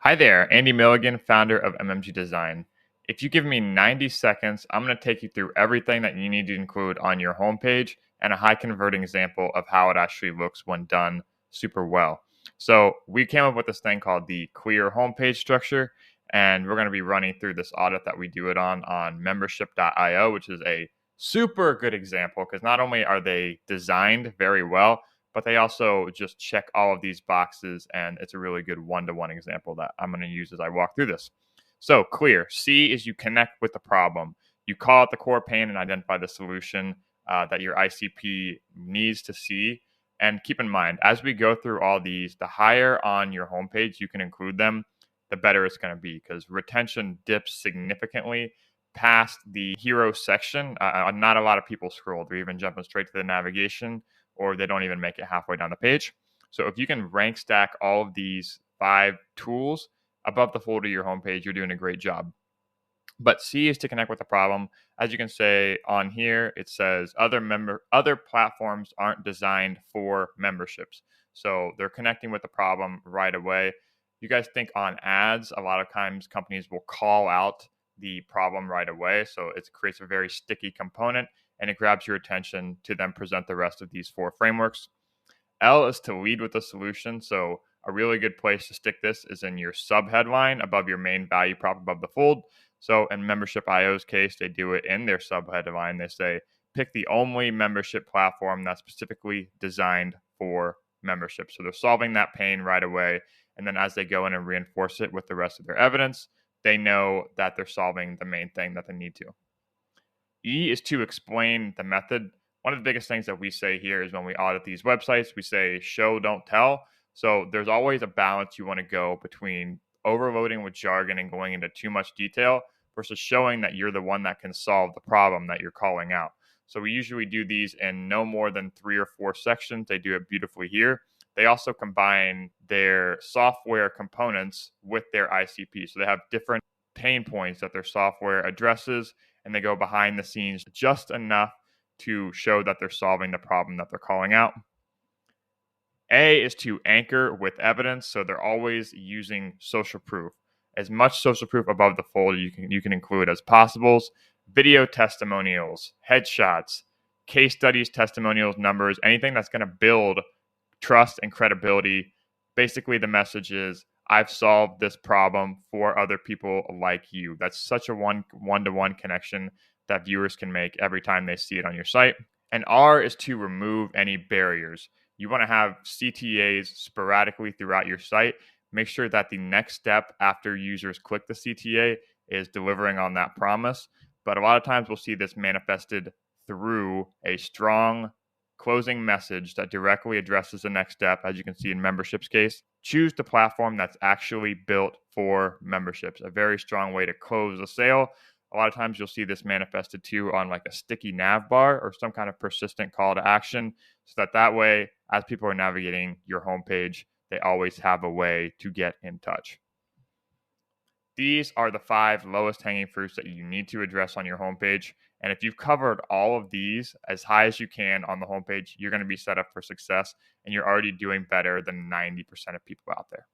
Hi there, Andy Milligan, founder of MMG Design. If you give me 90 seconds, I'm going to take you through everything that you need to include on your homepage and a high converting example of how it actually looks when done super well. So we came up with this thing called the clear homepage structure, and we're going to be running through this audit that we do it on membership.io, which is a super good example because not only are they designed very well, but they also just check all of these boxes, and it's a really good one-to-one example that I'm going to use as I walk through this. So clear. C is you connect with the problem. You call out the core pain and identify the solution that your ICP needs to see. And keep in mind, as we go through all these, the higher on your homepage you can include them, the better it's going to be because retention dips significantly past the hero section. Not a lot of people scroll. They're even jumping straight to the navigation, or they don't even make it halfway down the page. So if you can rank stack all of these 5 tools above the fold of your homepage, you're doing a great job. But C is to connect with the problem. As you can say on here, it says other platforms aren't designed for memberships. So they're connecting with the problem right away. You guys think on ads, a lot of times companies will call out the problem right away. So it creates a very sticky component and it grabs your attention to then present the rest of these 4 frameworks. L is to lead with the solution. So a really good place to stick this is in your subheadline above your main value prop above the fold. So in Membership.io's case, they do it in their subheadline. They say, pick the only membership platform that's specifically designed for membership. So they're solving that pain right away. And then as they go in and reinforce it with the rest of their evidence, they know that they're solving the main thing that they need to. E is to explain the method. One of the biggest things that we say here is when we audit these websites, we say show, don't tell. So there's always a balance you want to go between overloading with jargon and going into too much detail versus showing that you're the one that can solve the problem that you're calling out. So we usually do these in no more than 3 or 4 sections. They do it beautifully here. They also combine their software components with their ICP. So they have different pain points that their software addresses, and they go behind the scenes just enough to show that they're solving the problem that they're calling out. A is to anchor with evidence, so they're always using social proof. As much social proof above the fold you can include as possibles. Video testimonials, headshots, case studies, testimonials, numbers, anything that's going to build trust and credibility. Basically, the message is, I've solved this problem for other people like you. That's such a one-to-one connection that viewers can make every time they see it on your site. And R is to remove any barriers. You want to have CTAs sporadically throughout your site. Make sure that the next step after users click the CTA is delivering on that promise. But a lot of times we'll see this manifested through a strong closing message that directly addresses the next step. As you can see in membership's case, choose the platform that's actually built for memberships. A very strong way to close a sale. A lot of times you'll see this manifested too on like a sticky nav bar or some kind of persistent call to action, so that way, as people are navigating your homepage, they always have a way to get in touch. These are the 5 lowest hanging fruits that you need to address on your homepage. And if you've covered all of these as high as you can on the homepage, you're going to be set up for success, and you're already doing better than 90% of people out there.